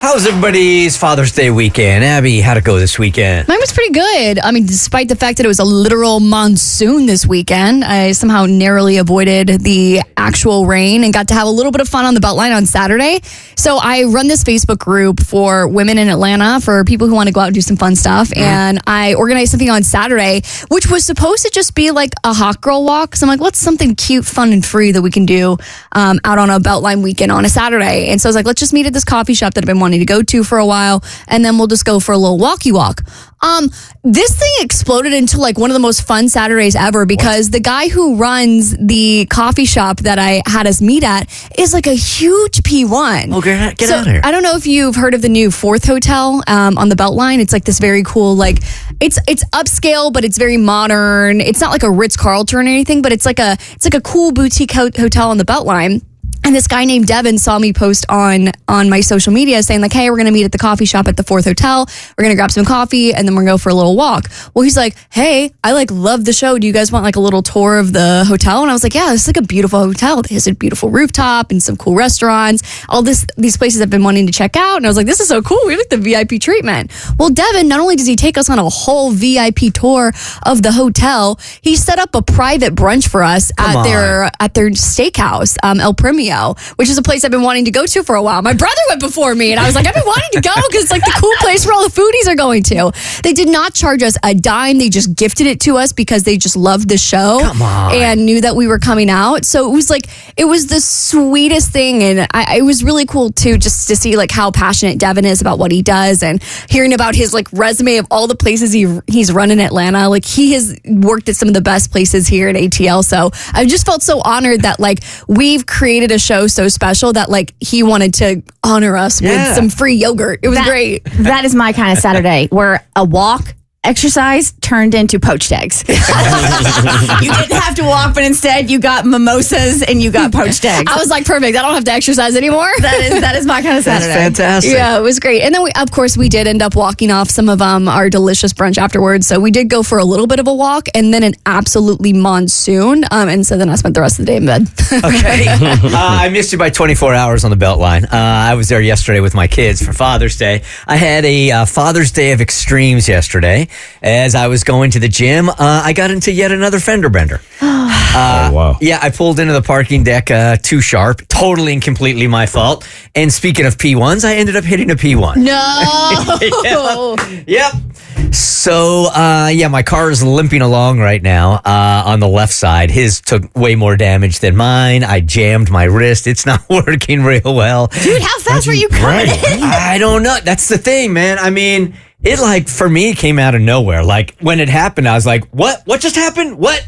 How's everybody's Father's Day weekend? Abby, how'd it go this weekend? Mine was pretty good. I mean, despite the fact that it was a literal monsoon this weekend, I somehow narrowly avoided the actual rain and got to have a little bit of fun on the Beltline on Saturday. So I run this Facebook group for women in Atlanta for people who want to go out and do some fun stuff. And I organized something on Saturday, which was supposed to just be like a hot girl walk. So I'm like, what's something cute, fun, and free that we can do out on a Beltline weekend on a Saturday? And so I was like, let's just meet at this coffee shop that I've been wanting to go to for a while, and then we'll just go for a little walkie walk. This thing exploded into like one of the most fun Saturdays ever because the guy who runs the coffee shop that I had us meet at is like a huge P1. Oh, get out of here. I don't know if you've heard of the new Fourth Hotel on the Beltline. It's like this very cool, like it's upscale, but it's very modern. It's not like a Ritz-Carlton or anything, but it's like a cool boutique hotel on the Beltline. And this guy named Devin saw me post on my social media saying like, hey, we're going to meet at the coffee shop at the Fourth Hotel. We're going to grab some coffee and then we're going to go for a little walk. Well, he's like, hey, I like love the show. Do you guys want like a little tour of the hotel? And I was like, yeah, this is like a beautiful hotel. It has a beautiful rooftop and some cool restaurants. All these places I've been wanting to check out. And I was like, this is so cool. We like the VIP treatment. Well, Devin, not only does he take us on a whole VIP tour of the hotel, he set up a private brunch for us at their steakhouse, El Premio, which is a place I've been wanting to go to for a while. My brother went before me, and I was like, I've been wanting to go because it's like the cool place where all the foodies are going to. They did not charge us a dime. They just gifted it to us because they just loved the show and knew that we were coming out. So it was the sweetest thing, and it was really cool too, just to see like how passionate Devin is about what he does, and hearing about his like resume of all the places he's run in Atlanta. Like he has worked at some of the best places here at ATL. So I just felt so honored that like we've created a show so special that like he wanted to honor us with some free yogurt. It was great. That is my kind of Saturday, where a walk, exercise turned into poached eggs. You didn't have to walk, but instead you got mimosas and you got poached eggs. I was like, perfect. I don't have to exercise anymore. That is my kind of Saturday. That's fantastic. Yeah, it was great. And then we did end up walking off some of our delicious brunch afterwards. So we did go for a little bit of a walk and then an absolutely monsoon. And so then I spent the rest of the day in bed. Okay. I missed you by 24 hours on the Beltline. I was there yesterday with my kids for Father's Day. I had a Father's Day of extremes yesterday. As I was going to the gym, I got into yet another fender bender. Oh, wow. Yeah, I pulled into the parking deck too sharp. Totally and completely my fault. And speaking of P1s, I ended up hitting a P1. No. Yep. So, my car is limping along right now on the left side. His took way more damage than mine. I jammed my wrist. It's not working real well. Dude, how fast were you coming in? I don't know. That's the thing, man. I mean, it like for me came out of nowhere. Like when it happened, I was like, "What? What just happened? What?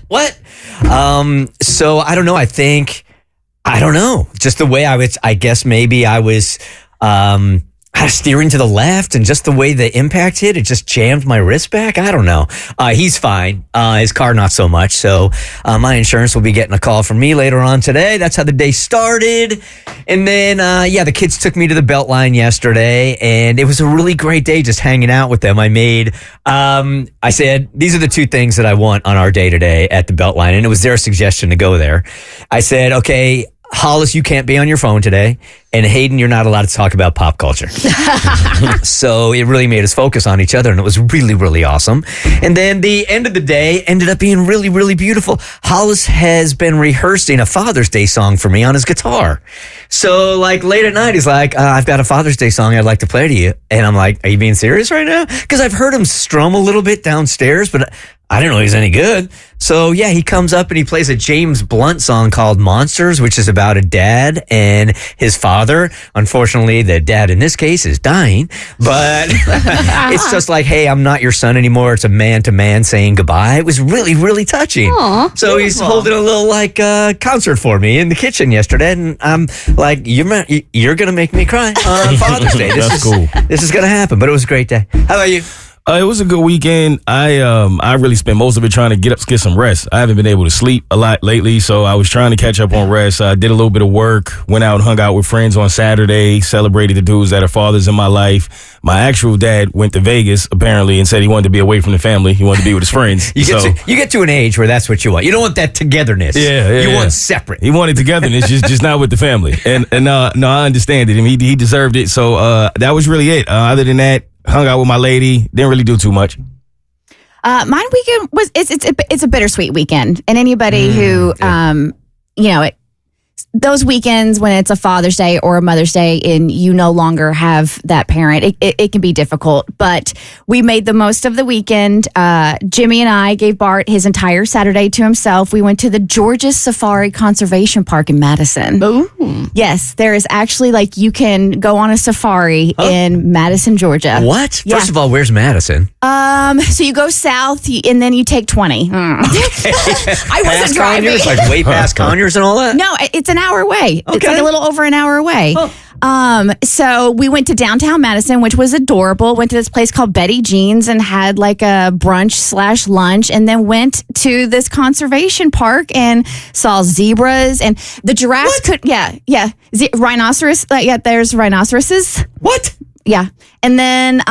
So I don't know. I don't know. Just the way I guess maybe I was steering to the left, and just the way the impact hit, it just jammed my wrist back. I don't know. He's fine. His car not so much. So my insurance will be getting a call from me later on today. That's how the day started. And then, the kids took me to the Beltline yesterday, and it was a really great day just hanging out with them. I said, these are the two things that I want on our day today at the Beltline, and it was their suggestion to go there. I said, okay, Hollis, you can't be on your phone today. And Hayden, you're not allowed to talk about pop culture. So it really made us focus on each other, and it was really, really awesome. And then the end of the day ended up being really, really beautiful. Hollis has been rehearsing a Father's Day song for me on his guitar. So like late at night, he's like, I've got a Father's Day song I'd like to play to you. And I'm like, are you being serious right now? Because I've heard him strum a little bit downstairs, but I didn't know he was any good. So yeah, he comes up and he plays a James Blunt song called Monsters, which is about a dad and his father. Unfortunately, the dad in this case is dying, but it's just like, hey, I'm not your son anymore. It's a man-to-man saying goodbye. It was really, really touching. Aww, so he's holding a little like concert for me in the kitchen yesterday, and I'm like, you're going to make me cry on Father's Day. This is going to happen, but it was a great day. How about you? It was a good weekend. I really spent most of it trying to get some rest. I haven't been able to sleep a lot lately, so I was trying to catch up on rest. I did a little bit of work, went out and hung out with friends on Saturday, celebrated the dudes that are fathers in my life. My actual dad went to Vegas, apparently, and said he wanted to be away from the family. He wanted to be with his friends. You get to an age where that's what you want. You don't want that togetherness. You want separate. He wanted togetherness, just not with the family. And no, I understand it. I mean, he deserved it. So that was really it. Other than that, hung out with my lady. Didn't really do too much. Mine weekend was it's a bittersweet weekend, and anybody who those weekends when it's a Father's Day or a Mother's Day and you no longer have that parent, it can be difficult. But we made the most of the weekend. Jimmy and I gave Bart his entire Saturday to himself. We went to the Georgia Safari Conservation Park in Madison. Ooh. Yes, there is actually you can go on a safari in Madison, Georgia. What? Yeah. First of all, where's Madison? So you go south and then you take 20. I wasn't driving. Conyers, like way past Conyers and all that? No, it's an hour away. It's like a little over an hour away. So we went to downtown Madison, which was adorable. Went to this place called Betty Jean's and had like a brunch/lunch, and then went to this conservation park and saw zebras and the giraffes. Rhinoceros. There's rhinoceroses. What? Yeah. And then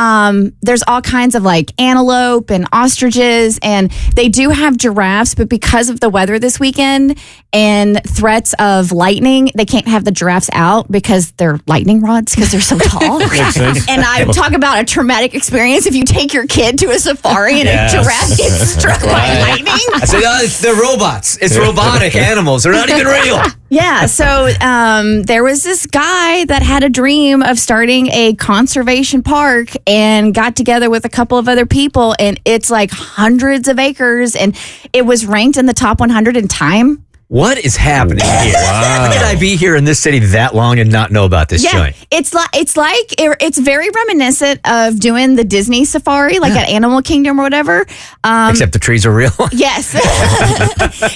there's all kinds of like antelope and ostriches, and they do have giraffes, but because of the weather this weekend and threats of lightning, they can't have the giraffes out because they're lightning rods because they're so tall. Makes sense. And I talk about a traumatic experience if you take your kid to a safari and a giraffe gets struck by lightning. I said, they're robots. It's robotic animals. They're not even real. Yeah, so there was this guy that had a dream of starting a conservation park and got together with a couple of other people, and it's like hundreds of acres, and it was ranked in the top 100 in Time. What is happening here? How could I be here in this city that long and not know about this joint? It's very reminiscent of doing the Disney safari, like at Animal Kingdom or whatever. Except the trees are real. Yes,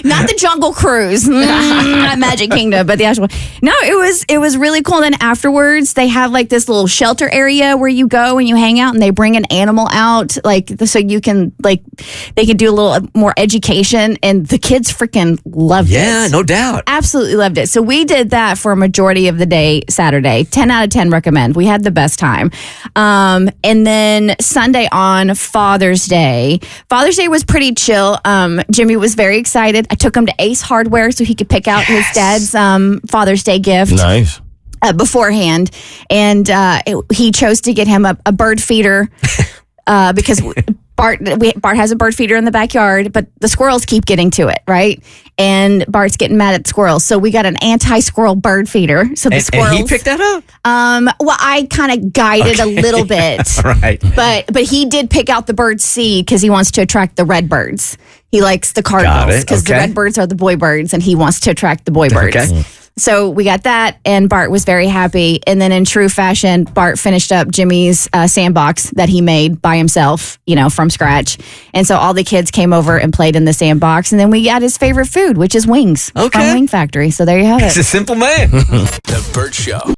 not the Jungle Cruise, not Magic Kingdom, but the actual. No, it was really cool. And then afterwards, they have like this little shelter area where you go and you hang out, and they bring an animal out, so you can they can do a little more education, and the kids freaking loved it. Yeah, no doubt. Absolutely loved it. So we did that for a majority of the day Saturday. 10 out of 10 recommend. We had the best time. And then Sunday on Father's Day. Father's Day was pretty chill. Jimmy was very excited. I took him to Ace Hardware so he could pick out his dad's Father's Day gift. Nice. Beforehand. And he chose to get him a bird feeder because Bart has a bird feeder in the backyard, but the squirrels keep getting to it, right? And Bart's getting mad at squirrels. So we got an anti-squirrel bird feeder. So the squirrels. And he picked that up? Well, I kind of guided a little bit. Right. But he did pick out the bird seed because he wants to attract the red birds. He likes the cardinals because the red birds are the boy birds, and he wants to attract the boy birds. Okay. So we got that, and Bart was very happy. And then in true fashion, Bart finished up Jimmy's sandbox that he made by himself, from scratch. And so all the kids came over and played in the sandbox. And then we got his favorite food, which is wings from Wing Factory. So there you have it. He's a simple man. The Bert Show.